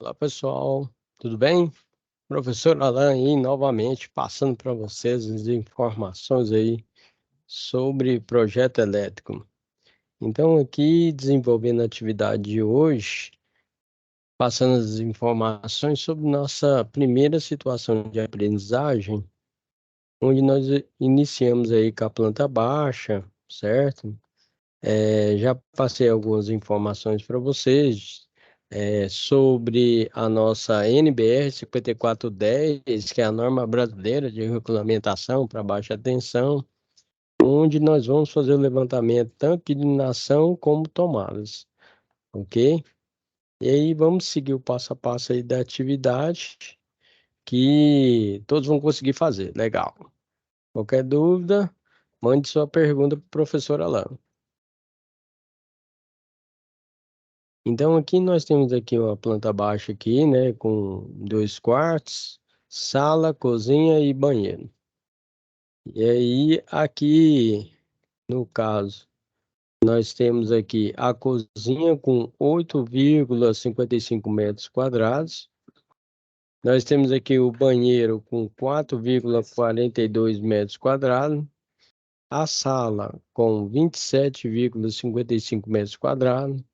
Olá, pessoal, tudo bem? Professor Alan aí, novamente, passando para vocês as informações aí sobre projeto elétrico. Então, aqui, desenvolvendo a atividade de hoje, passando as informações sobre nossa primeira situação de aprendizagem, onde nós iniciamos aí com a planta baixa, certo? Já passei algumas informações para vocês sobre a nossa NBR 5410, que é a norma brasileira de regulamentação para baixa tensão, onde nós vamos fazer o levantamento tanto de iluminação como tomadas, ok? E aí vamos seguir o passo a passo aí da atividade que todos vão conseguir fazer. Legal. Qualquer dúvida, mande sua pergunta para o professor Alan. Então aqui nós temos aqui uma planta baixa aqui, né, com 2 quartos, sala, cozinha e banheiro. E aí aqui, no caso, nós temos aqui a cozinha com 8,55 metros quadrados. Nós temos aqui o banheiro com 4,42 metros quadrados. A sala com 27,55 metros quadrados.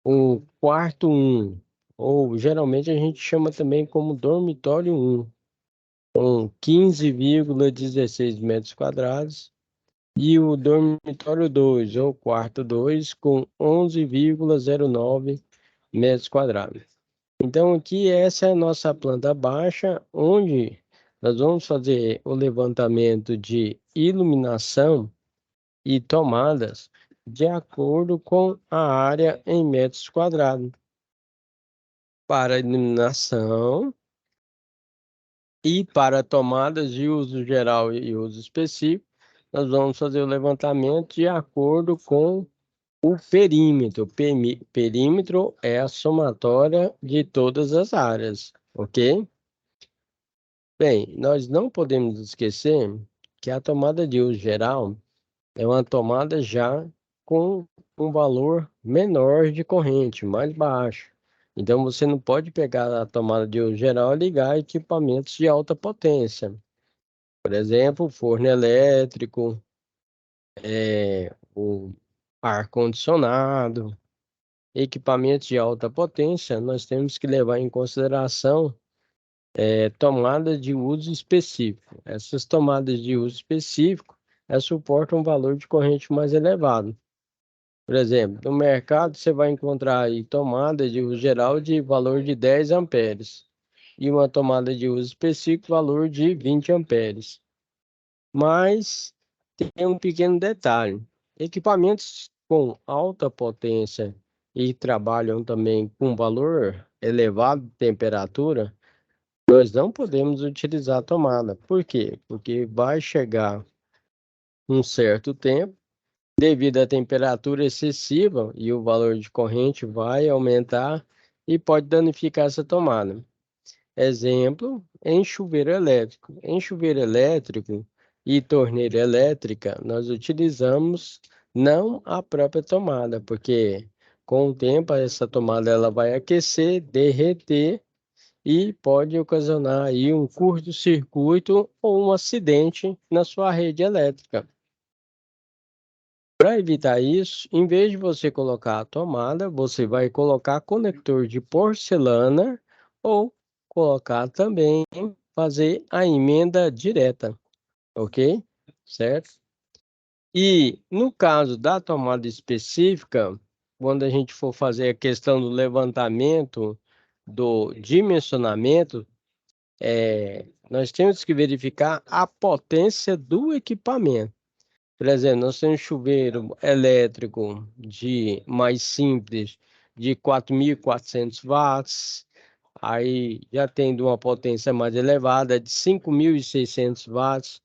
O quarto um, ou geralmente a gente chama também como dormitório um, com 15,16 metros quadrados, e o dormitório 2, ou quarto 2, com 11,09 metros quadrados. Então, aqui essa é a nossa planta baixa, onde nós vamos fazer o levantamento de iluminação e tomadas de acordo com a área em metros quadrados. Para iluminação e para tomadas de uso geral e uso específico, nós vamos fazer o levantamento de acordo com o perímetro. Perímetro é a somatória de todas as áreas, ok? Bem, nós não podemos esquecer que a tomada de uso geral é uma tomada já com um valor menor de corrente, mais baixo. Então você não pode pegar a tomada de uso geral e ligar equipamentos de alta potência. Por exemplo, forno elétrico, o ar-condicionado, equipamentos de alta potência, nós temos que levar em consideração tomadas de uso específico. Essas tomadas de uso específico suportam um valor de corrente mais elevado. Por exemplo, no mercado você vai encontrar aí tomada de uso geral de valor de 10 amperes e uma tomada de uso específico valor de 20 amperes. Mas tem um pequeno detalhe: equipamentos com alta potência e trabalham também com valor elevado de temperatura, nós não podemos utilizar a tomada. Por quê? Porque vai chegar um certo tempo, devido à temperatura excessiva, e o valor de corrente vai aumentar e pode danificar essa tomada. Exemplo, em chuveiro elétrico. Em chuveiro elétrico e torneira elétrica, nós utilizamos não a própria tomada, porque com o tempo essa tomada ela vai aquecer, derreter e pode ocasionar aí um curto-circuito ou um acidente na sua rede elétrica. Para evitar isso, em vez de você colocar a tomada, você vai colocar conector de porcelana ou colocar também, fazer a emenda direta, ok? Certo? E no caso da tomada específica, quando a gente for fazer a questão do levantamento, do dimensionamento, nós temos que verificar a potência do equipamento. Por exemplo, nós temos chuveiro elétrico de mais simples de 4.400 watts, aí já tem de uma potência mais elevada de 5.600 watts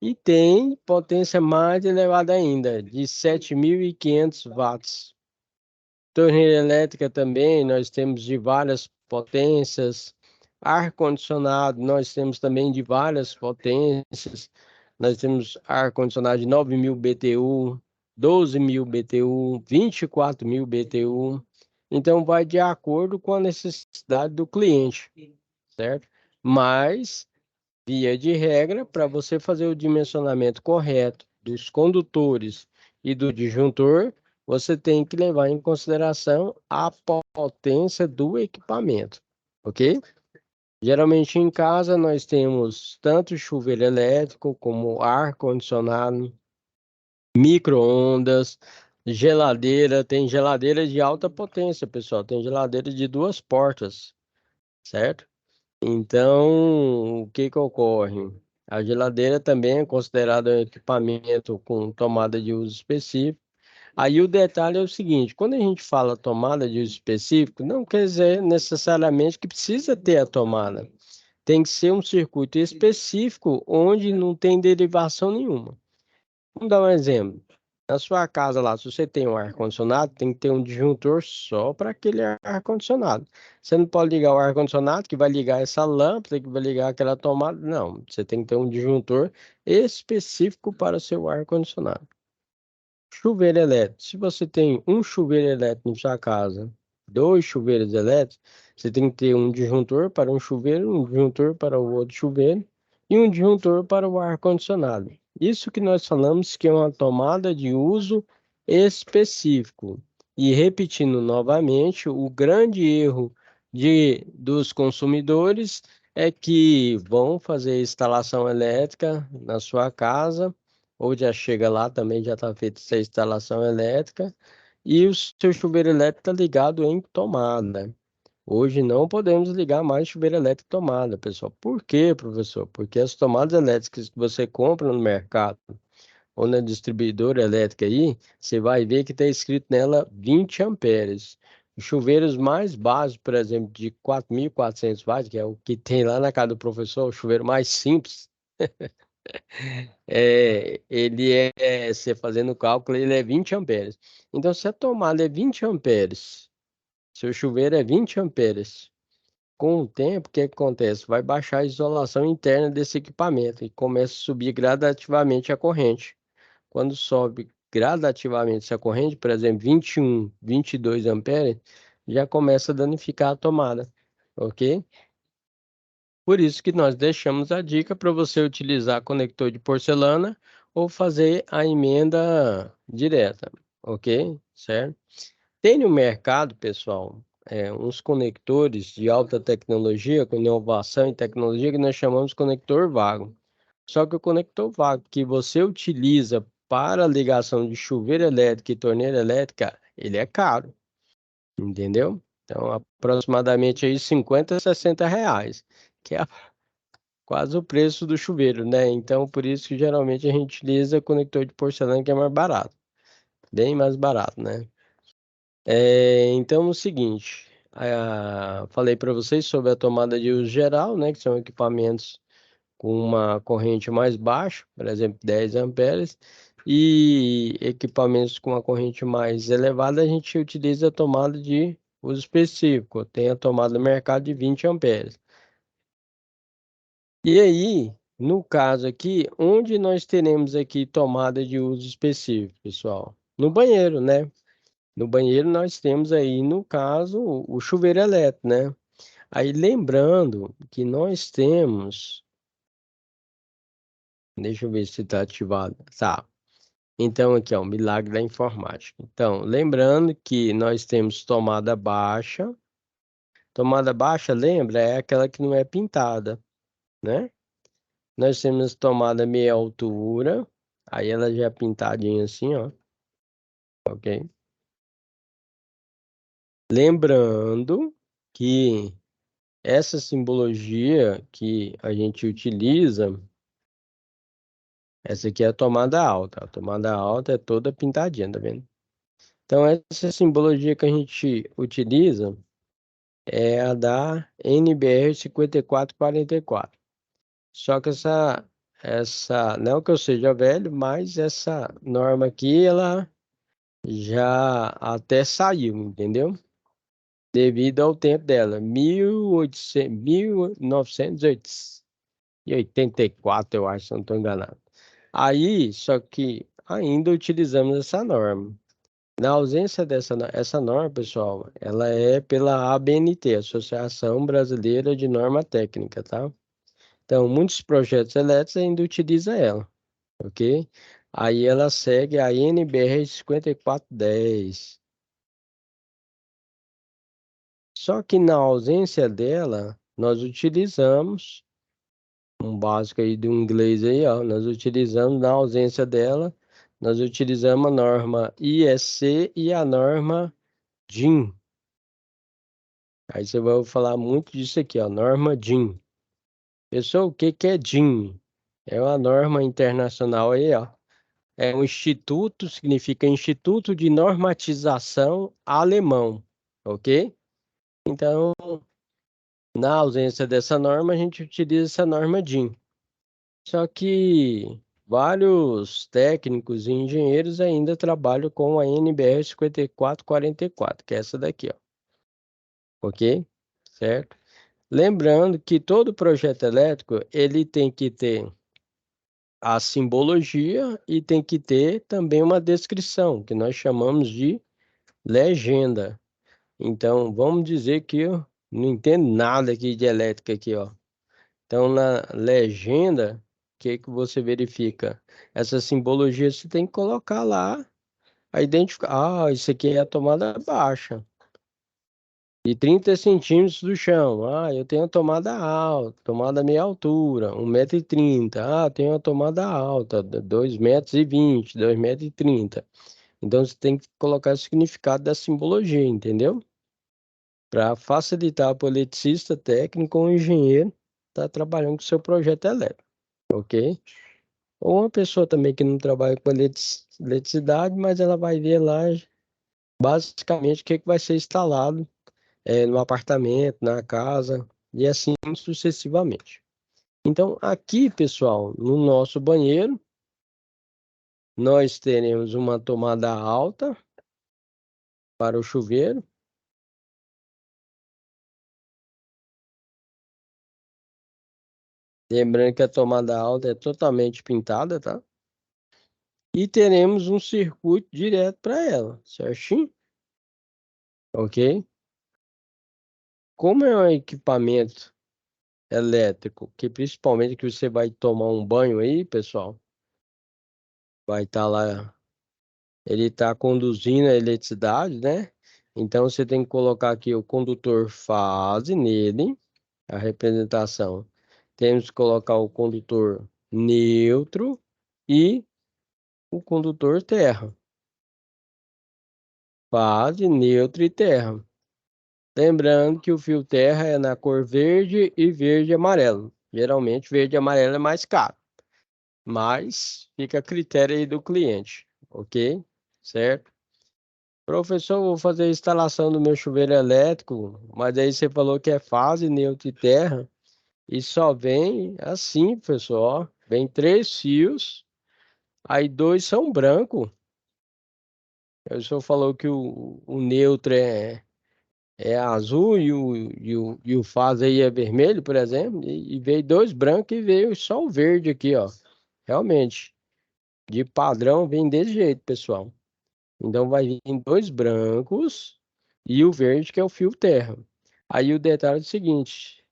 e tem potência mais elevada ainda de 7.500 watts. Torneira elétrica também nós temos de várias potências. Ar-condicionado nós temos também de várias potências. Nós temos ar-condicionado de 9.000 BTU, 12.000 BTU, 24.000 BTU. Então, vai de acordo com a necessidade do cliente, certo? Mas, via de regra, para você fazer o dimensionamento correto dos condutores e do disjuntor, você tem que levar em consideração a potência do equipamento, ok? Geralmente em casa nós temos tanto chuveiro elétrico como ar-condicionado, micro-ondas, geladeira, tem geladeira de alta potência, pessoal, tem geladeira de 2 portas, certo? Então, o que que ocorre? A geladeira também é considerada um equipamento com tomada de uso específico. Aí o detalhe é o seguinte, quando a gente fala tomada de uso específico, não quer dizer necessariamente que precisa ter a tomada. Tem que ser um circuito específico onde não tem derivação nenhuma. Vamos dar um exemplo. Na sua casa lá, se você tem um ar-condicionado, tem que ter um disjuntor só para aquele ar-condicionado. Você não pode ligar o ar-condicionado que vai ligar essa lâmpada, que vai ligar aquela tomada. Não, você tem que ter um disjuntor específico para o seu ar-condicionado. Chuveiro elétrico. Se você tem um chuveiro elétrico na sua casa, 2 chuveiros elétricos, você tem que ter um disjuntor para um chuveiro, um disjuntor para o outro chuveiro e um disjuntor para o ar-condicionado. Isso que nós falamos que é uma tomada de uso específico. E repetindo novamente, o grande erro dos consumidores é que vão fazer instalação elétrica na sua casa ou já chega lá também, já está feita essa instalação elétrica, e o seu chuveiro elétrico está ligado em tomada. Hoje não podemos ligar mais chuveiro elétrico em tomada, pessoal. Por quê, professor? Porque as tomadas elétricas que você compra no mercado ou na distribuidora elétrica aí, você vai ver que está escrito nela 20 amperes. Os chuveiros mais básicos, por exemplo, de 4.400 watts, que é o que tem lá na casa do professor, o chuveiro mais simples, você fazendo o cálculo, ele é 20 amperes. Então, se a tomada é 20 amperes, seu chuveiro é 20 amperes, com o tempo, o que acontece? Vai baixar a isolação interna desse equipamento e começa a subir gradativamente a corrente. Quando sobe gradativamente essa corrente, por exemplo, 21, 22 amperes, já começa a danificar a tomada, ok? Por isso que nós deixamos a dica para você utilizar conector de porcelana ou fazer a emenda direta, ok? Certo? Tem no mercado, pessoal, uns conectores de alta tecnologia, com inovação e tecnologia, que nós chamamos de conector vago. Só que o conector vago que você utiliza para ligação de chuveiro elétrico e torneira elétrica, ele é caro, entendeu? Então, aproximadamente aí 50, R$ 60, que é quase o preço do chuveiro, né? Então, por isso que geralmente a gente utiliza conector de porcelana que é mais barato, bem mais barato, né? Então, é o seguinte, falei para vocês sobre a tomada de uso geral, né? Que são equipamentos com uma corrente mais baixa, por exemplo, 10 amperes, e equipamentos com uma corrente mais elevada, a gente utiliza a tomada de uso específico. Tem a tomada do mercado de 20 amperes. E aí, no caso aqui, onde nós teremos aqui tomada de uso específico, pessoal? No banheiro, né? No banheiro nós temos aí, no caso, o chuveiro elétrico, né? Aí lembrando que nós temos, deixa eu ver se está ativado. Tá. Então aqui, ó, o milagre da informática. Então, lembrando que nós temos tomada baixa. Tomada baixa, lembra, é aquela que não é pintada, né? Nós temos tomada meia altura, aí ela já é pintadinha assim, ó, ok? Lembrando que essa simbologia que a gente utiliza, essa aqui é a tomada alta. A tomada alta é toda pintadinha, tá vendo? Então, essa simbologia que a gente utiliza é a da NBR 5444. Só que não que eu seja velho, mas essa norma aqui, ela já até saiu, entendeu? Devido ao tempo dela, 1984, eu acho, se eu não estou enganado. Aí, só que ainda utilizamos essa norma. Na ausência essa norma, pessoal, ela é pela ABNT, Associação Brasileira de Norma Técnica, tá? Então, muitos projetos elétricos ainda utilizam ela, ok? Aí ela segue a NBR 5410. Só que na ausência dela, nós utilizamos um básico aí do inglês aí, ó. Nós utilizamos, na ausência dela, nós utilizamos a norma IEC e a norma DIN. Aí você vai falar muito disso aqui, ó, norma DIN. Pessoal, o que que é DIN? É uma norma internacional aí, ó. É um instituto, significa Instituto de Normatização Alemão, ok? Então, na ausência dessa norma, a gente utiliza essa norma DIN. Só que vários técnicos e engenheiros ainda trabalham com a NBR 5444, que é essa daqui, ó. Ok? Certo? Lembrando que todo projeto elétrico, ele tem que ter a simbologia e tem que ter também uma descrição, que nós chamamos de legenda. Então, vamos dizer que eu não entendo nada aqui de elétrica aqui, ó. Então, na legenda, o que que você verifica? Essa simbologia você tem que colocar lá a identificar. Ah, isso aqui é a tomada baixa. De 30 centímetros do chão. Ah, eu tenho a tomada alta, tomada meia altura, 1,30 m. Ah, tenho a tomada alta, 2,20 m, 2,30 m. Então você tem que colocar o significado da simbologia, entendeu? Para facilitar para o eletricista, técnico ou engenheiro estar trabalhando com o seu projeto elétrico, ok? Ou uma pessoa também que não trabalha com eletricidade, mas ela vai ver lá basicamente o que que vai ser instalado no apartamento, na casa e assim sucessivamente. Então, aqui, pessoal, no nosso banheiro, nós teremos uma tomada alta para o chuveiro. Lembrando que a tomada alta é totalmente pintada, tá? E teremos um circuito direto para ela, certinho? Ok? Como é um equipamento elétrico, que principalmente que você vai tomar um banho aí, pessoal, vai estar lá, ele está conduzindo a eletricidade, né? Então você tem que colocar aqui o condutor fase nele, a representação. Temos que colocar o condutor neutro e o condutor terra. Fase, neutro e terra. Lembrando que o fio terra é na cor verde e verde e amarelo. Geralmente verde e amarelo é mais caro, mas fica a critério aí do cliente, ok? Certo? Professor, vou fazer a instalação do meu chuveiro elétrico, mas aí você falou que é fase, neutro e terra, e só vem assim, professor, ó, vem 3 fios, aí 2 são branco. O senhor falou que o neutro é azul e o fase aí é vermelho, por exemplo, e veio 2 brancos e veio só o verde aqui, ó. Realmente, de padrão vem desse jeito, pessoal. Então vai vir 2 brancos e o verde que é o fio terra. Aí o detalhe é o seguinte,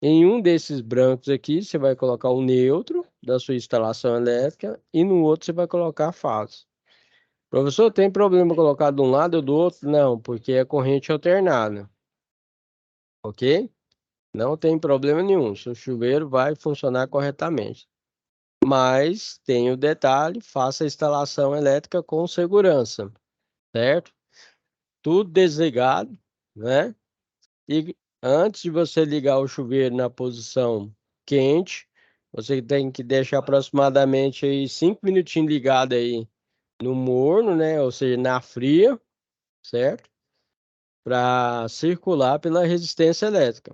em um desses brancos aqui você vai colocar o neutro da sua instalação elétrica e no outro você vai colocar a fase. Professor, tem problema colocar de um lado ou do outro? Não, porque é corrente alternada, ok? Não tem problema nenhum, seu chuveiro vai funcionar corretamente. Mas tem o detalhe, faça a instalação elétrica com segurança, certo? Tudo desligado, né? E antes de você ligar o chuveiro na posição quente, você tem que deixar aproximadamente aí 5 minutinhos ligado aí no morno, né? Ou seja, na fria, certo? Para circular pela resistência elétrica.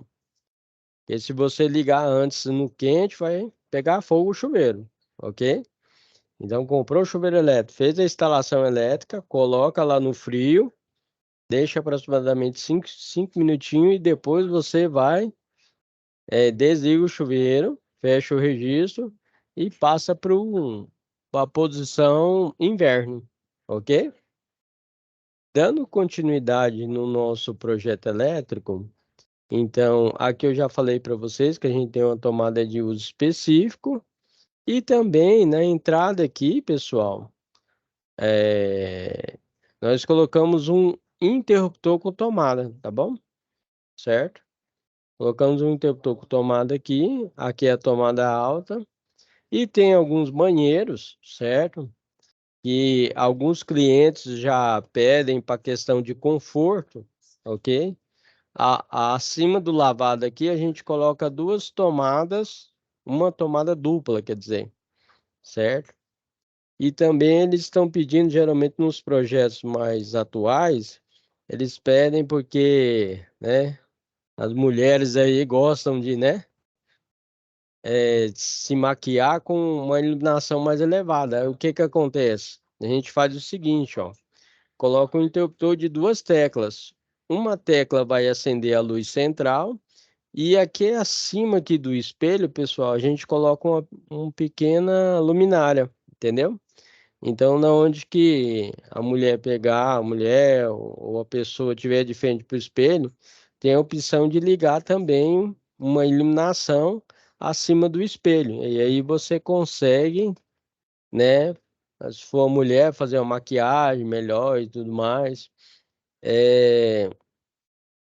Porque se você ligar antes no quente, vai pegar fogo o chuveiro, ok? Então comprou o chuveiro elétrico, fez a instalação elétrica, coloca lá no frio, deixa aproximadamente 5 minutinhos e depois você vai, desliga o chuveiro, fecha o registro e passa para a posição inverno, ok? dando continuidade no nosso projeto elétrico, então aqui eu já falei para vocês que a gente tem uma tomada de uso específico e também na entrada aqui, pessoal, nós colocamos um interruptor com tomada, tá bom? Certo? Colocamos um interruptor com tomada aqui, aqui é a tomada alta, e tem alguns banheiros, certo? Que alguns clientes já pedem para questão de conforto, ok? Acima do lavado aqui, a gente coloca duas tomadas, uma tomada dupla, quer dizer, certo? E também eles estão pedindo, geralmente nos projetos mais atuais, eles pedem porque, né, as mulheres aí gostam de, né, se maquiar com uma iluminação mais elevada. Aí o que que acontece? A gente faz o seguinte, ó, coloca um interruptor de duas teclas. Uma tecla vai acender a luz central e aqui acima aqui do espelho, pessoal, a gente coloca uma pequena luminária, entendeu? Então, na onde que a mulher pegar, a mulher ou a pessoa tiver de frente para o espelho, tem a opção de ligar também uma iluminação acima do espelho. E aí você consegue, né? Se for a mulher, fazer uma maquiagem melhor e tudo mais. É,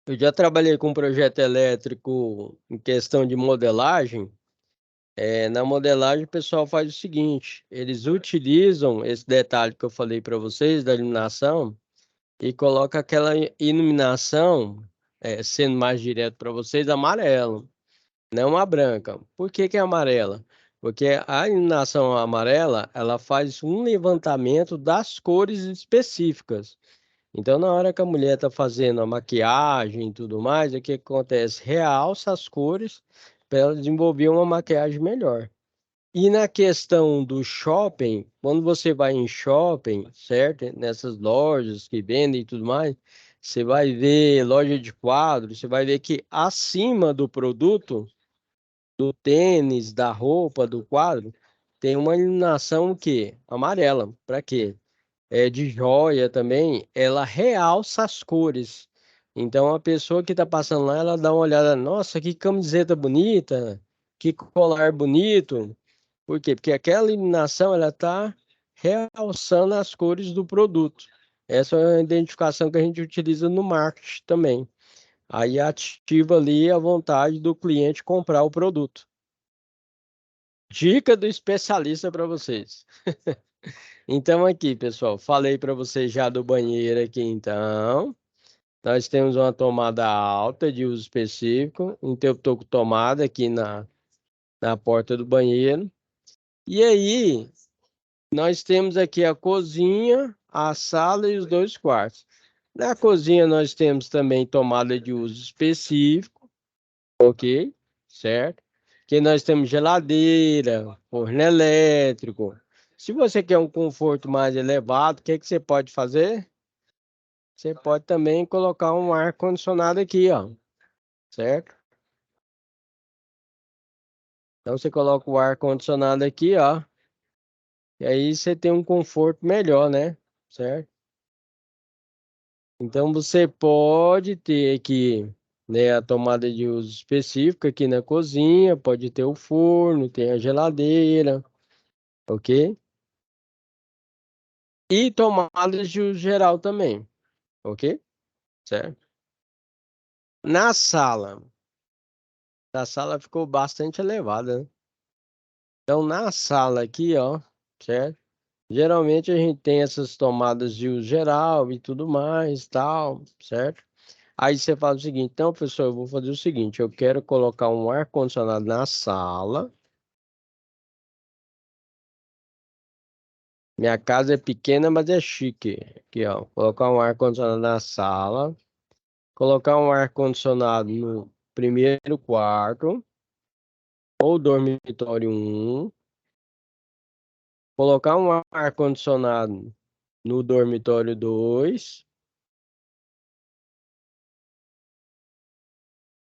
eu já trabalhei com projeto elétrico em questão de modelagem. Na modelagem, o pessoal faz o seguinte: eles utilizam esse detalhe que eu falei para vocês da iluminação e coloca aquela iluminação, sendo mais direto para vocês, amarelo, não a branca. Por que que é amarela? Porque a iluminação amarela, ela faz um levantamento das cores específicas. Então, na hora que a mulher está fazendo a maquiagem e tudo mais, o que acontece? Realça as cores para ela desenvolver uma maquiagem melhor. E na questão do shopping, quando você vai em shopping, certo? Nessas lojas que vendem e tudo mais, você vai ver loja de quadros, você vai ver que acima do produto, do tênis, da roupa, do quadro, tem uma iluminação que amarela. Para quê? De joia também, ela realça as cores. Então a pessoa que está passando lá, ela dá uma olhada, nossa, que camiseta bonita, que colar bonito. Por quê? Porque aquela iluminação ela está realçando as cores do produto. Essa é uma identificação que a gente utiliza no marketing também. Aí ativa ali a vontade do cliente comprar o produto. Dica do especialista para vocês. Então aqui, pessoal, falei para vocês já do banheiro aqui, então. Nós temos uma tomada alta de uso específico, um interruptor com tomada aqui na porta do banheiro. E aí, nós temos aqui a cozinha, a sala e os dois quartos. Na cozinha nós temos também tomada de uso específico, ok? Certo? Que nós temos geladeira, forno elétrico. Se você quer um conforto mais elevado, o que que você pode fazer? Você pode também colocar um ar condicionado aqui, ó, certo? Então você coloca o ar condicionado aqui, ó, e aí você tem um conforto melhor, né? Certo? Então você pode ter aqui, né, a tomada de uso específica aqui na cozinha, pode ter o forno, tem a geladeira, ok? E tomadas de uso geral também, ok? Certo? Na sala, a sala ficou bastante elevada, né? Então na sala aqui, ó, certo? Geralmente a gente tem essas tomadas de uso geral e tudo mais, tal, certo? Aí você fala o seguinte, então, professor, eu vou fazer o seguinte, eu quero colocar um ar-condicionado na sala. Minha casa é pequena, mas é chique. Aqui, ó, colocar um ar-condicionado na sala, colocar um ar-condicionado no primeiro quarto, ou dormitório um, colocar um ar-condicionado no dormitório 2.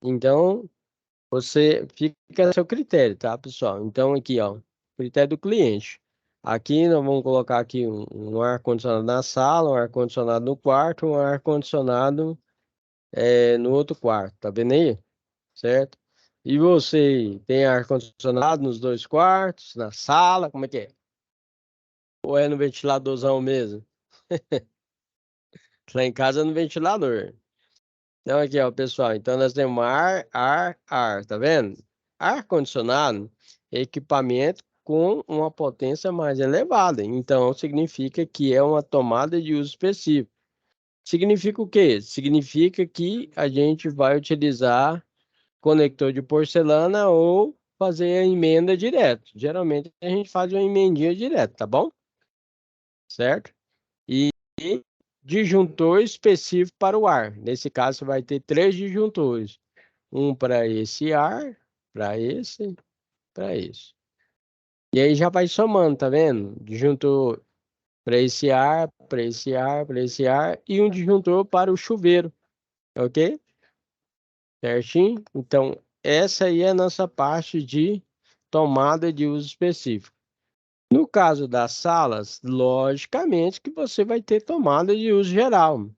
Então, você fica a seu critério, tá, pessoal? Então, aqui, ó, critério do cliente. Aqui nós vamos colocar aqui um ar-condicionado na sala, um ar-condicionado no quarto, um ar-condicionado no outro quarto, tá vendo aí? Certo? E você tem ar-condicionado nos dois quartos, na sala, como é que é? Ou é no ventiladorzão mesmo? Lá em casa é no ventilador. Então aqui, ó, pessoal, então nós temos ar, tá vendo? Ar-condicionado é equipamento com uma potência mais elevada. Então significa que é uma tomada de uso específico. Significa o quê? Significa que a gente vai utilizar conector de porcelana ou fazer a emenda direto. Geralmente a gente faz uma emendinha direto, tá bom? Certo? E disjuntor específico para o ar. Nesse caso, você vai ter três disjuntores. Um para esse ar, para esse, para esse. E aí já vai somando, tá vendo? Disjuntor para esse ar, para esse ar, para esse ar. E um disjuntor para o chuveiro, ok? Certinho? Então, essa aí é a nossa parte de tomada de uso específico. No caso das salas, logicamente que você vai ter tomada de uso geral.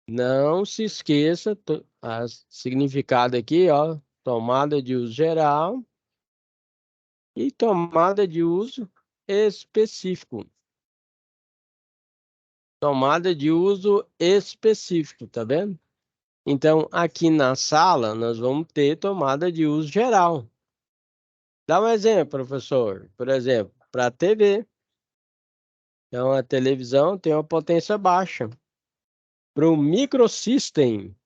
Não se esqueça, significado aqui, ó, tomada de uso geral e tomada de uso específico. Tomada de uso específico, tá vendo? Então, aqui na sala, nós vamos ter tomada de uso geral. Dá um exemplo, professor. Por exemplo, para a TV. Então, a televisão tem uma potência baixa. Para o microsystem,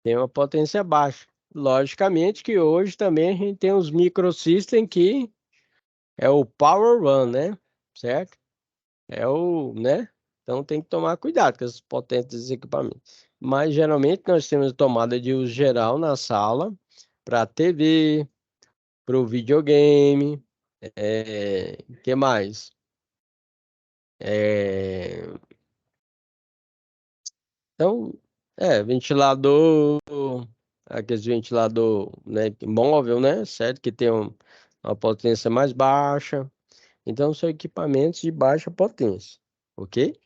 tem uma potência baixa. Logicamente que hoje também a gente tem os microsystem que é o Power One, né? Certo? É o, né? Então tem que tomar cuidado com essas potências desses equipamentos. Mas geralmente nós temos tomada de uso geral na sala para TV, para o videogame, que mais? É, então, ventilador, aqueles ventilador, né, móvel, né? Certo? Que tem uma potência mais baixa. Então, são equipamentos de baixa potência, ok?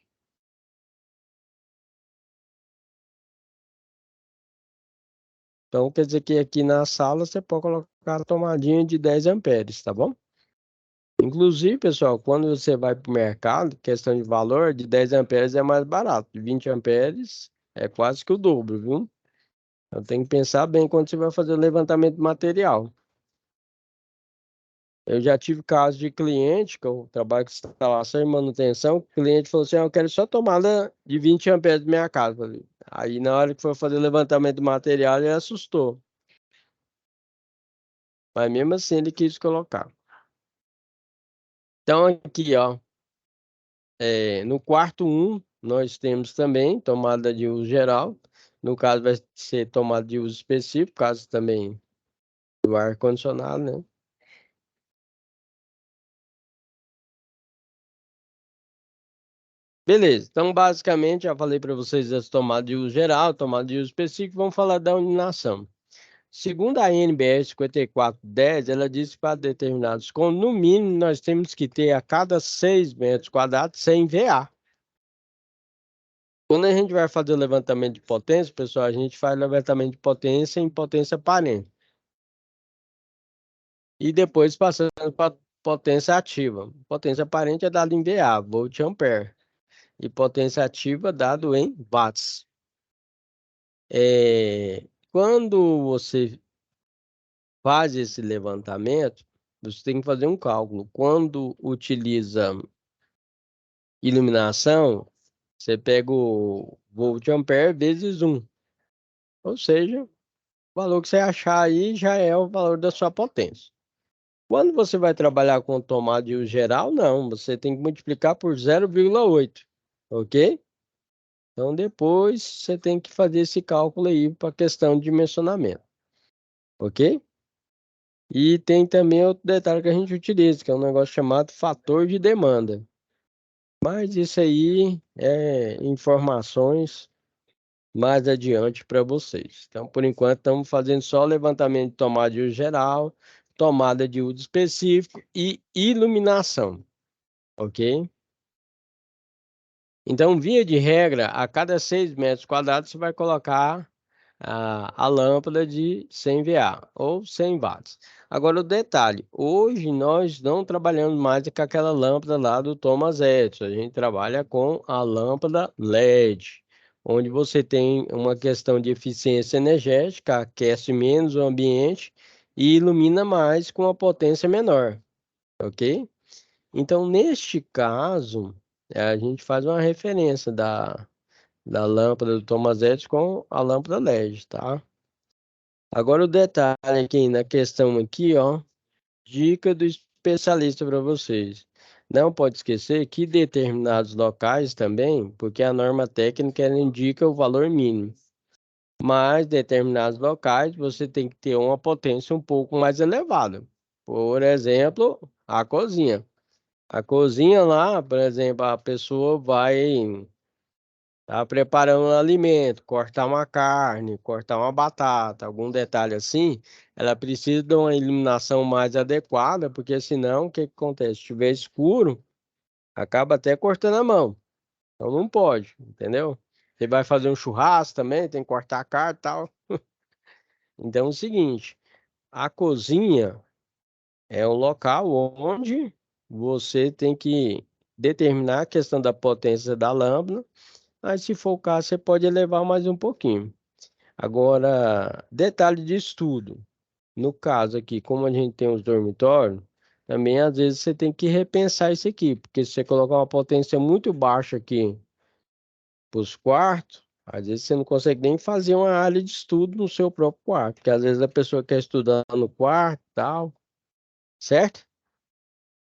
Então, quer dizer que aqui na sala você pode colocar a tomadinha de 10 amperes, tá bom? Inclusive, pessoal, quando você vai para o mercado, questão de valor, de 10 amperes é mais barato. De 20 amperes é quase que o dobro, viu? Então, tem que pensar bem quando você vai fazer o levantamento de material. Eu já tive casos de cliente, que eu trabalho com instalação e manutenção, o cliente falou assim, eu quero só tomada de 20 amperes da minha casa. Aí, na hora que foi fazer o levantamento do material, ele assustou. Mas mesmo assim ele quis colocar. Então aqui, ó, no quarto um nós temos também tomada de uso geral. No caso vai ser tomada de uso específico, caso também do ar-condicionado, né? Beleza, então basicamente já falei para vocês das tomadas de uso geral, tomada de uso específico, vamos falar da iluminação. Segundo a NBR 5410, ela diz que para determinados cômodos, no mínimo, nós temos que ter a cada 6 metros quadrados 100 VA. Quando a gente vai fazer o levantamento de potência, pessoal, a gente faz levantamento de potência em potência aparente. E depois passando para potência ativa. Potência aparente é dado em VA, volt ampere. E potência ativa dado em watts. Quando você faz esse levantamento, você tem que fazer um cálculo. Quando utiliza iluminação, você pega o volt ampere vezes 1. Ou seja, o valor que você achar aí já é o valor da sua potência. Quando você vai trabalhar com tomada de uso geral, não. Você tem que multiplicar por 0,8. Ok? Então, depois você tem que fazer esse cálculo aí para a questão de dimensionamento. Ok? E tem também outro detalhe que a gente utiliza, que é um negócio chamado fator de demanda. Mas isso aí é informações mais adiante para vocês. Então, por enquanto, estamos fazendo só levantamento de tomada de uso geral, tomada de uso específico e iluminação, ok? Então, via de regra, a cada 6 metros quadrados você vai colocar a lâmpada de 100 VA ou 100 watts. Agora, o detalhe, hoje nós não trabalhamos mais com aquela lâmpada lá do Thomas Edison, a gente trabalha com a lâmpada LED, onde você tem uma questão de eficiência energética, aquece menos o ambiente e ilumina mais com a potência menor, ok? Então, neste caso, a gente faz uma referência da lâmpada do Thomas Edison com a lâmpada LED, tá? Agora o detalhe aqui na questão aqui, ó, dica do especialista para vocês. Não pode esquecer que determinados locais também, porque a norma técnica ela indica o valor mínimo, mas determinados locais você tem que ter uma potência um pouco mais elevada. Por exemplo, a cozinha. A cozinha lá, por exemplo, a pessoa vai preparando um alimento, cortar uma carne, cortar uma batata, algum detalhe assim, ela precisa de uma iluminação mais adequada, porque senão o que que acontece? Se estiver escuro, acaba até cortando a mão. Então não pode, entendeu? Você vai fazer um churrasco também, tem que cortar a carne e tal. Então é o seguinte, a cozinha é um local onde você tem que determinar a questão da potência da lâmpada, mas se for o caso, você pode elevar mais um pouquinho. Agora, detalhe de estudo. No caso aqui, como a gente tem os dormitórios, também às vezes você tem que repensar isso aqui, porque se você colocar uma potência muito baixa aqui para os quartos, às vezes você não consegue nem fazer uma área de estudo no seu próprio quarto, porque às vezes a pessoa quer estudar no quarto, tal, certo?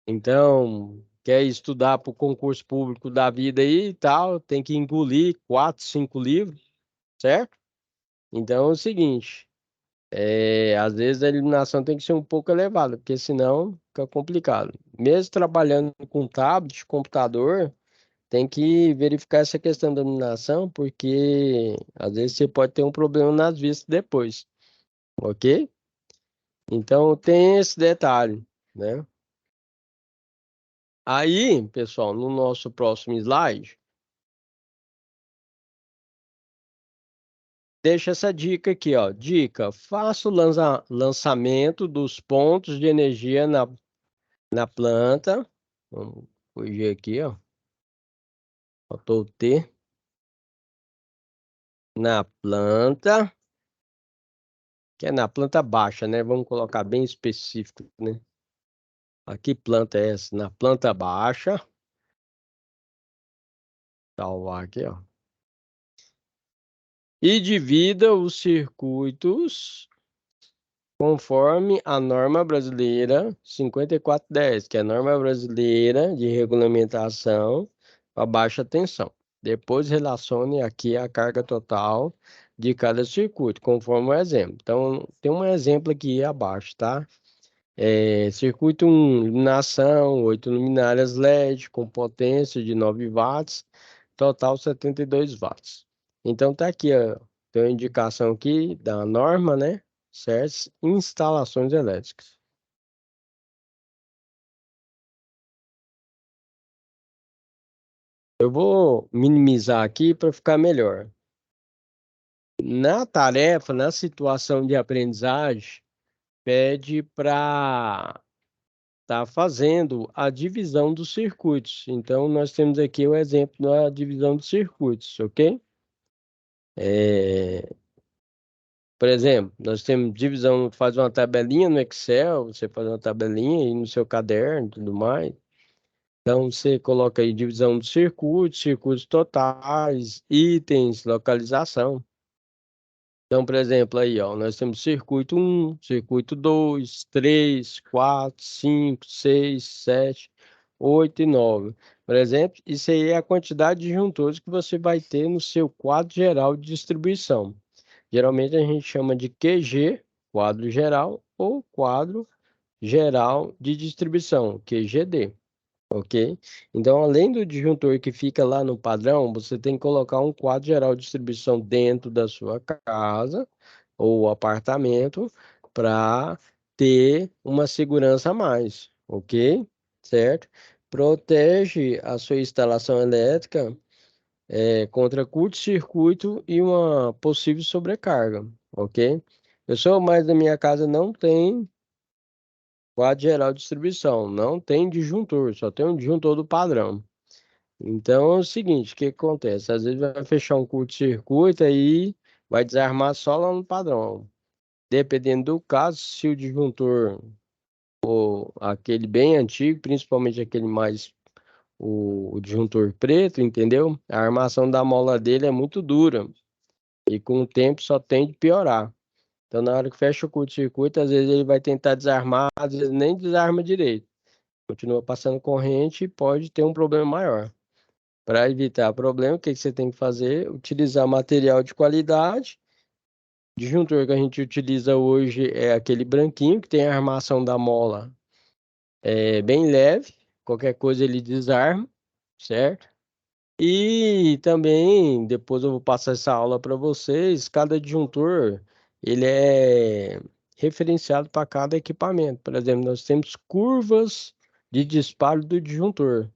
Então, quer estudar para o concurso público da vida aí e tal, tem que engolir 4, 5 livros, certo? Então é o seguinte. Às vezes a iluminação tem que ser um pouco elevada, porque senão fica complicado. Mesmo trabalhando com tablet, computador, tem que verificar essa questão da iluminação, porque às vezes você pode ter um problema nas vistas depois, ok? Então tem esse detalhe, né? Aí, pessoal, no nosso próximo slide, deixa essa dica aqui, ó. Dica: faça o lançamento dos pontos de energia na planta. Vamos corrigir aqui, ó. Faltou o T. Na planta, que é na planta baixa, né? Vamos colocar bem específico, né? Aqui planta é essa? Na planta baixa. Salvar aqui, ó. E divida os circuitos conforme a norma brasileira 5410, que é a norma brasileira de regulamentação para baixa tensão. Depois relacione aqui a carga total de cada circuito, conforme o exemplo. Então, tem um exemplo aqui abaixo, tá? Circuito 1, iluminação, 8 luminárias LED com potência de 9 watts, total 72 watts. Então, tá aqui, ó, tem uma indicação aqui da norma, né? Certas instalações elétricas. Eu vou minimizar aqui para ficar melhor. Na tarefa, na situação de aprendizagem, pede para estar fazendo a divisão dos circuitos. Então, nós temos aqui o exemplo da divisão dos circuitos, ok? É, por exemplo, nós temos divisão, faz uma tabelinha no Excel, você faz uma tabelinha aí no seu caderno e tudo mais. Então, você coloca aí divisão dos circuitos, circuitos totais, itens, localização. Então, por exemplo, aí, ó, nós temos circuito 1, circuito 2, 3, 4, 5, 6, 7, 8 e 9. Por exemplo, isso aí é a quantidade de juntores que você vai ter no seu quadro geral de distribuição. Geralmente a gente chama de QG, quadro geral, ou quadro geral de distribuição, QGD. Ok? Então, além do disjuntor que fica lá no padrão, você tem que colocar um quadro geral de distribuição dentro da sua casa ou apartamento para ter uma segurança a mais, ok? Certo? Protege a sua instalação elétrica contra curto-circuito e uma possível sobrecarga, ok? Eu sou mais da minha casa não tem quadro geral de distribuição, não tem disjuntor, só tem um disjuntor do padrão. Então é o seguinte, o que acontece? Às vezes vai fechar um curto-circuito aí vai desarmar só lá no padrão. Dependendo do caso, se o disjuntor for aquele bem antigo, principalmente aquele mais o disjuntor preto, entendeu? A armação da mola dele é muito dura e com o tempo só tende a piorar. Então, na hora que fecha o curto-circuito, às vezes ele vai tentar desarmar, às vezes nem desarma direito. Continua passando corrente e pode ter um problema maior. Para evitar problema, o que que você tem que fazer? Utilizar material de qualidade. O disjuntor que a gente utiliza hoje é aquele branquinho, que tem a armação da mola bem leve. Qualquer coisa ele desarma, certo? E também, depois eu vou passar essa aula para vocês, cada disjuntor, ele é referenciado para cada equipamento. Por exemplo, nós temos curvas de disparo do disjuntor,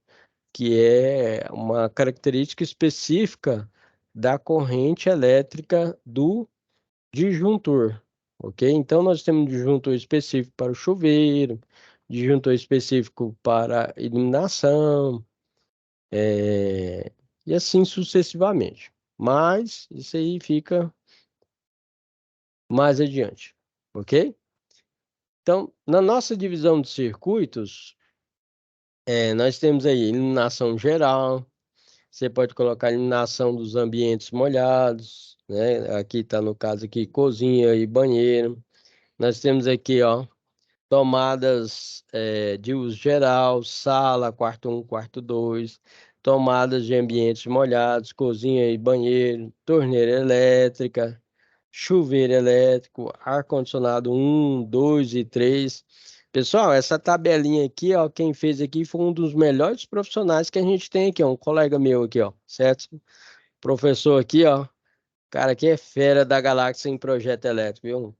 que é uma característica específica da corrente elétrica do disjuntor, ok? Então, nós temos um disjuntor específico para o chuveiro, disjuntor específico para iluminação, e assim sucessivamente. Mas isso aí fica mais adiante, ok? Então, na nossa divisão de circuitos, nós temos aí iluminação geral. Você pode colocar iluminação dos ambientes molhados, né? Aqui está no caso aqui cozinha e banheiro. Nós temos aqui, ó, tomadas de uso geral, sala, quarto um, quarto 2, tomadas de ambientes molhados, cozinha e banheiro, torneira elétrica, chuveiro elétrico, ar-condicionado um, 2 e 3. Pessoal, essa tabelinha aqui, ó, quem fez aqui foi um dos melhores profissionais que a gente tem aqui, ó, um colega meu aqui, ó, certo? Professor aqui, ó, cara que é fera da galáxia em projeto elétrico, viu?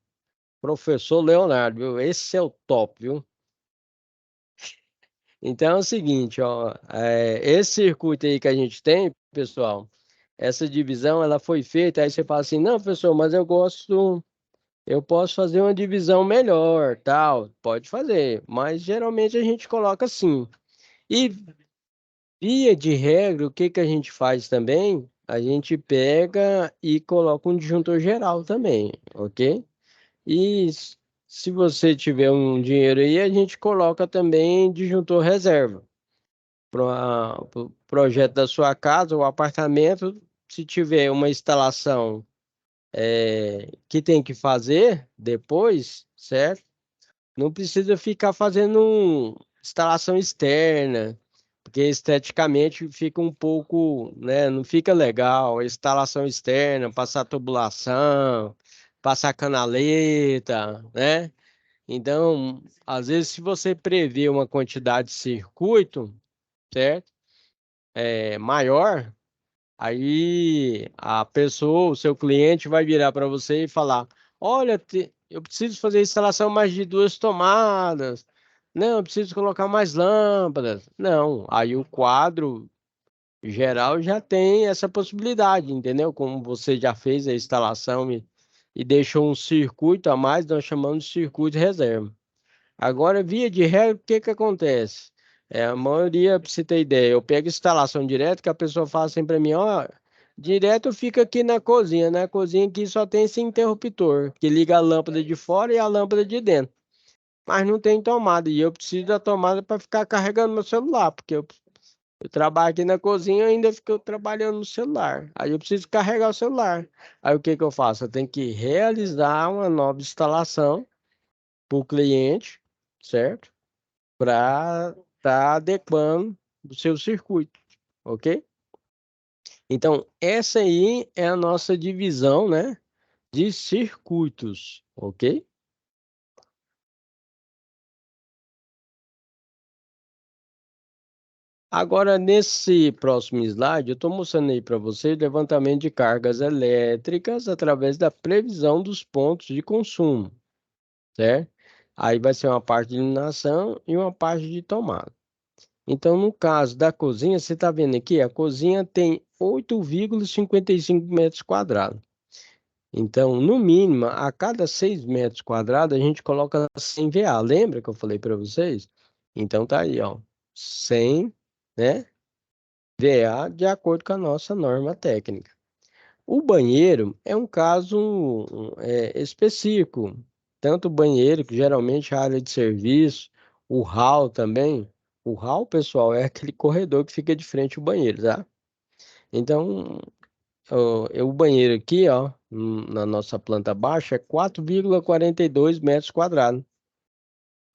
Professor Leonardo, viu? Esse é o top, viu? Então é o seguinte, ó, esse circuito aí que a gente tem, pessoal, essa divisão ela foi feita, aí você fala assim, não, professor, mas eu posso fazer uma divisão melhor, tal, pode fazer, mas geralmente a gente coloca assim. E via de regra, o que que a gente faz também? A gente pega e coloca um disjuntor geral também, ok? E se você tiver um dinheiro aí, a gente coloca também disjuntor reserva para o projeto da sua casa ou apartamento. Se tiver uma instalação que tem que fazer depois, certo? Não precisa ficar fazendo instalação externa, porque esteticamente fica um pouco, né? Não fica legal. A instalação externa, passar tubulação, passar canaleta, né? Então, às vezes, se você prevê uma quantidade de circuito, certo? Maior, aí a pessoa, o seu cliente vai virar para você e falar: Olha, eu preciso fazer a instalação mais de duas tomadas. Não, eu preciso colocar mais lâmpadas. Não, aí o quadro geral já tem essa possibilidade, entendeu? Como você já fez a instalação e deixou um circuito a mais, nós chamamos de circuito reserva. Agora, via de regra, o que que acontece? A maioria, para você ter ideia, eu pego instalação direto, que a pessoa fala assim para mim, ó, direto fica aqui na cozinha. Na cozinha aqui só tem esse interruptor, que liga a lâmpada de fora e a lâmpada de dentro. Mas não tem tomada, e eu preciso da tomada para ficar carregando meu celular, porque eu trabalho aqui na cozinha e ainda fico trabalhando no celular. Aí eu preciso carregar o celular. Aí o que que eu faço? Eu tenho que realizar uma nova instalação para o cliente, certo? Para estar adequando o seu circuito, ok? Então, essa aí é a nossa divisão, né, de circuitos, ok? Agora, nesse próximo slide, eu estou mostrando aí para vocês levantamento de cargas elétricas através da previsão dos pontos de consumo, certo? Aí vai ser uma parte de iluminação e uma parte de tomada. Então, no caso da cozinha, você está vendo aqui, a cozinha tem 8,55 metros quadrados. Então, no mínimo, a cada 6 metros quadrados, a gente coloca 100 VA. Lembra que eu falei para vocês? Então, tá aí, ó, 100, né, VA de acordo com a nossa norma técnica. O banheiro é um caso específico. Tanto o banheiro, que geralmente é a área de serviço, o hall também. O hall, pessoal, é aquele corredor que fica de frente ao banheiro, tá? Então, o banheiro aqui, ó, na nossa planta baixa, é 4,42 metros quadrados.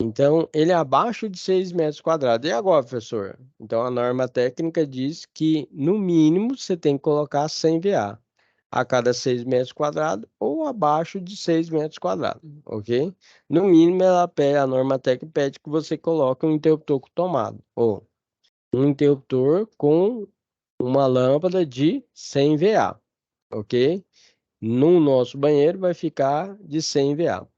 Então, ele é abaixo de 6 metros quadrados. E agora, professor? Então, a norma técnica diz que, no mínimo, você tem que colocar 100 VA a cada 6 metros quadrados ou abaixo de 6 metros quadrados, ok? No mínimo, ela pede, a norma técnica pede que você coloque um interruptor com tomada, ou um interruptor com uma lâmpada de 100 VA, ok? No nosso banheiro vai ficar de 100 VA,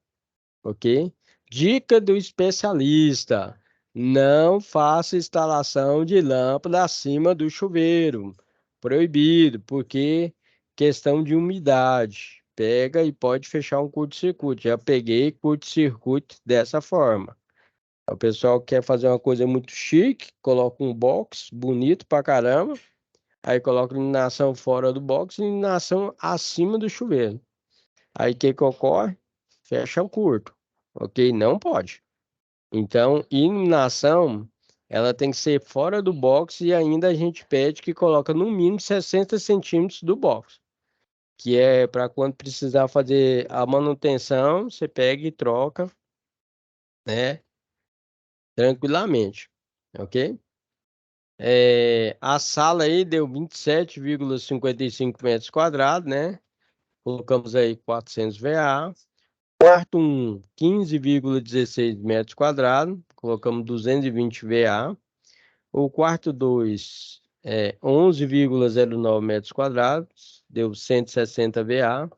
ok? Dica do especialista: não faça instalação de lâmpada acima do chuveiro. Proibido, porque questão de umidade. Pega e pode fechar um curto-circuito. Já peguei curto-circuito dessa forma. O pessoal quer fazer uma coisa muito chique, coloca um box bonito pra caramba, aí coloca iluminação fora do box e iluminação acima do chuveiro. Aí o que que ocorre? Fecha o curto, ok? Não pode. Então, iluminação, ela tem que ser fora do box e ainda a gente pede que coloca no mínimo 60 centímetros do box, que é para quando precisar fazer a manutenção, você pega e troca, né? Tranquilamente, ok? A sala aí deu 27,55 metros quadrados, né? Colocamos aí 400 VA. Quarto 1, 15,16 metros quadrados, colocamos 220 VA. O quarto 2 é 11,09 metros quadrados, deu 160 VA.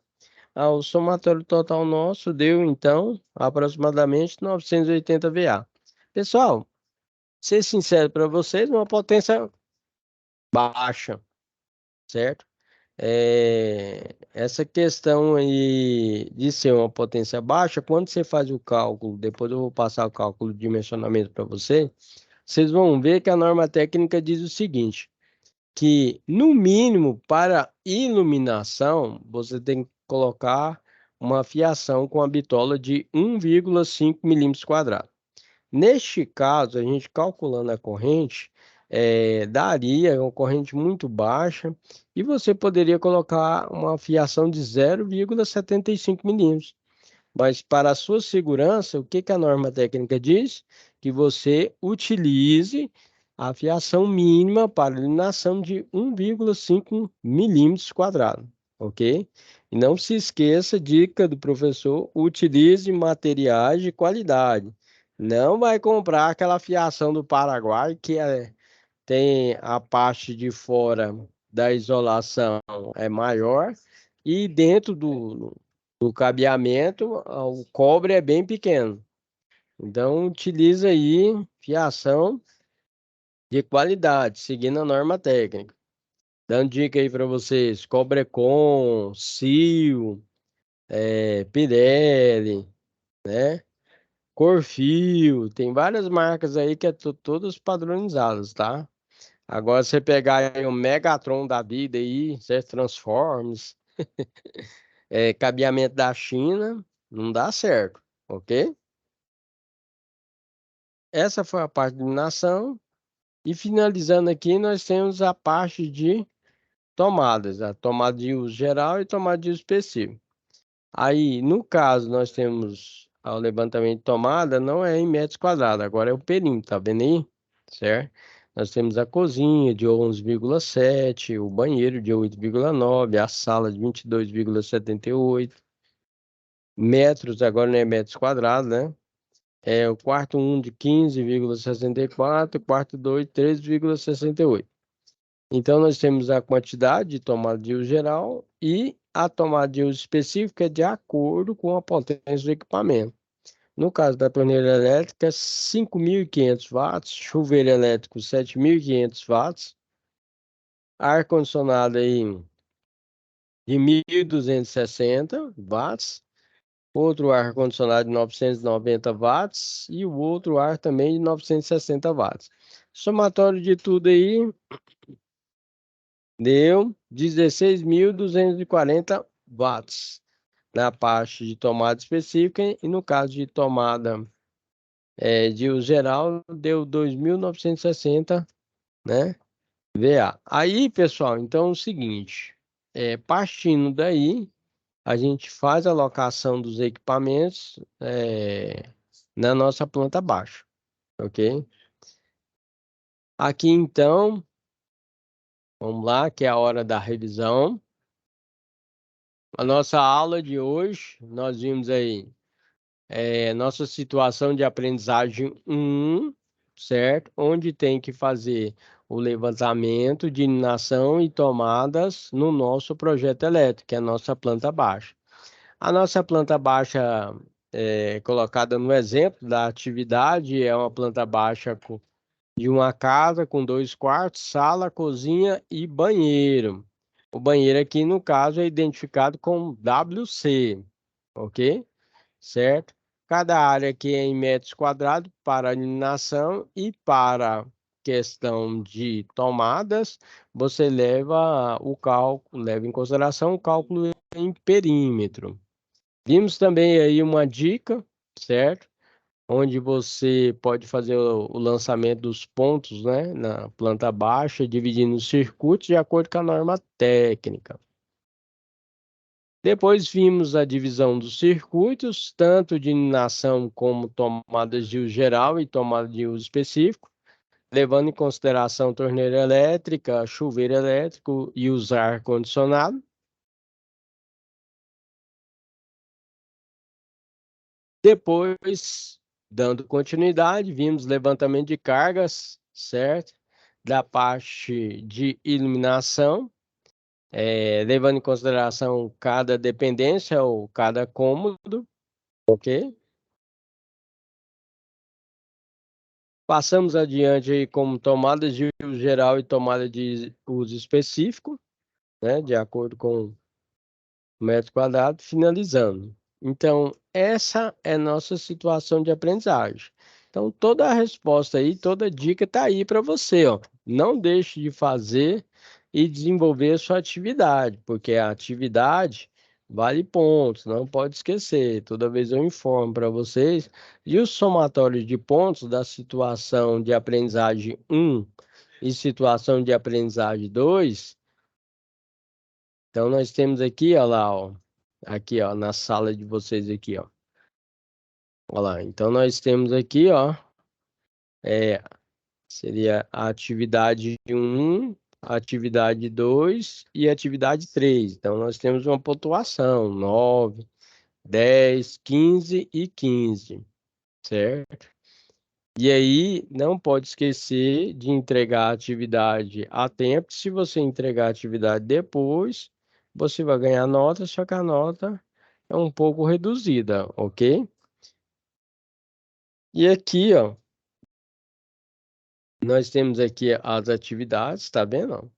O somatório total nosso deu, então, aproximadamente 980 VA. Pessoal, ser sincero para vocês, uma potência baixa, certo? Essa questão aí de ser uma potência baixa, quando você faz o cálculo, depois eu vou passar o cálculo de dimensionamento para você, vocês vão ver que a norma técnica diz o seguinte, que no mínimo para iluminação, você tem que colocar uma fiação com a bitola de 1,5 milímetros quadrados. Neste caso, a gente calculando a corrente, daria uma corrente muito baixa e você poderia colocar uma fiação de 0,75 milímetros. Mas para a sua segurança, o que que a norma técnica diz? Que você utilize a fiação mínima para iluminação de 1,5 milímetros quadrados, ok? E não se esqueça, dica do professor, utilize materiais de qualidade. Não vai comprar aquela fiação do Paraguai que tem a parte de fora da isolação é maior e dentro do cabeamento o cobre é bem pequeno. Então utiliza aí fiação de qualidade, seguindo a norma técnica. Dando dica aí para vocês, Cobrecon, Sil, Pirelli, né? Corfil, tem várias marcas aí que é todas padronizadas, tá? Agora você pegar aí o Megatron da vida aí, certo? Transformers, cabeamento da China, não dá certo, ok? Essa foi a parte de iluminação. E finalizando aqui, nós temos a parte de tomadas, a tomada de uso geral e tomada de uso específico. Aí, no caso, nós temos o levantamento de tomada, não é em metros quadrados, agora é o perímetro, tá vendo aí? Certo? Nós temos a cozinha de 11,7, o banheiro de 8,9, a sala de 22,78 metros, agora não é metros quadrados, né? O quarto 1 de 15,64, quarto 2, 13,68. Então, nós temos a quantidade de tomada de uso geral e a tomada de uso específica de acordo com a potência do equipamento. No caso da torneira elétrica, 5.500 watts, chuveiro elétrico 7.500 watts, ar-condicionado aí de 1.260 watts, outro ar-condicionado de 990 watts e o outro ar também de 960 watts. Somatório de tudo aí deu 16.240 watts na parte de tomada específica e no caso de tomada de uso geral deu 2.960, né? VA. Aí, pessoal, então é o seguinte, partindo daí, a gente faz a locação dos equipamentos na nossa planta baixa, ok? Aqui então, vamos lá, que é a hora da revisão. A nossa aula de hoje, nós vimos aí nossa situação de aprendizagem 1, certo? Onde tem que fazer o levantamento de inação e tomadas no nosso projeto elétrico, que é a nossa planta baixa. A nossa planta baixa, colocada no exemplo da atividade, é uma planta baixa de uma casa com 2 quartos, sala, cozinha e banheiro. O banheiro aqui, no caso, é identificado com WC, ok? Certo? Cada área aqui é em metros quadrados para iluminação e para questão de tomadas, você leva o cálculo, leva em consideração o cálculo em perímetro. Vimos também aí uma dica, certo? Onde você pode fazer o lançamento dos pontos, né, na planta baixa, dividindo os circuitos de acordo com a norma técnica. Depois vimos a divisão dos circuitos, tanto de iluminação como tomadas de uso geral e tomada de uso específico, levando em consideração torneira elétrica, chuveiro elétrico e usar ar-condicionado. Depois, dando continuidade, vimos levantamento de cargas, certo? Da parte de iluminação, levando em consideração cada dependência ou cada cômodo, ok? Passamos adiante aí como tomadas de uso geral e tomada de uso específico, né? De acordo com metro quadrado, finalizando. Então, essa é a nossa situação de aprendizagem. Então, toda a resposta aí, toda dica está aí para você, ó. Não deixe de fazer e desenvolver a sua atividade, porque a atividade vale pontos, não pode esquecer. Toda vez eu informo para vocês. E o somatório de pontos da situação de aprendizagem 1 e situação de aprendizagem 2. Então, nós temos aqui, ó lá, ó. Aqui, ó, na sala de vocês aqui, ó. Olha lá. Então, nós temos aqui, ó. É, seria a atividade 1, atividade 2 e atividade 3. Então, nós temos uma pontuação: 9, 10, 15 e 15, certo? E aí, não pode esquecer de entregar a atividade a tempo. Se você entregar a atividade depois, você vai ganhar nota, só que a nota é um pouco reduzida, ok? E aqui, ó, nós temos aqui as atividades, tá vendo?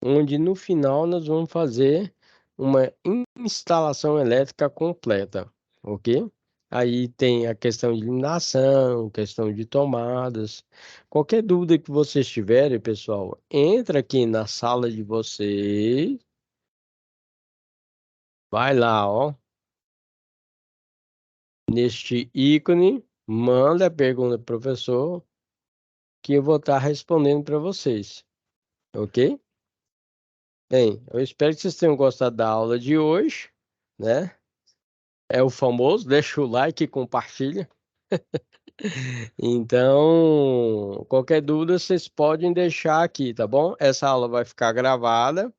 Onde no final nós vamos fazer uma instalação elétrica completa, ok? Aí tem a questão de iluminação, questão de tomadas. Qualquer dúvida que vocês tiverem, pessoal, entra aqui na sala de vocês, vai lá, ó, neste ícone, manda a pergunta pro professor, que eu vou estar respondendo para vocês, ok? Bem, eu espero que vocês tenham gostado da aula de hoje, né? É o famoso, deixa o like e compartilha. Então, qualquer dúvida vocês podem deixar aqui, tá bom? Essa aula vai ficar gravada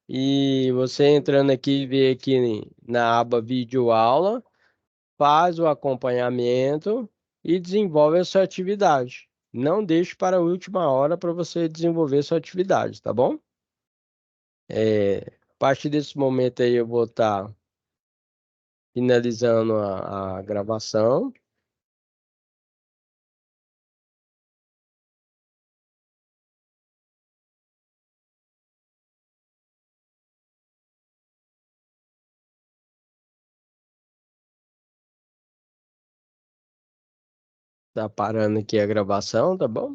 e você entrando aqui, vê aqui na aba vídeo aula, faz o acompanhamento e desenvolve a sua atividade. Não deixe para a última hora para você desenvolver sua atividade, tá bom? A partir desse momento aí eu vou estar finalizando a gravação. Tá parando aqui a gravação, tá bom?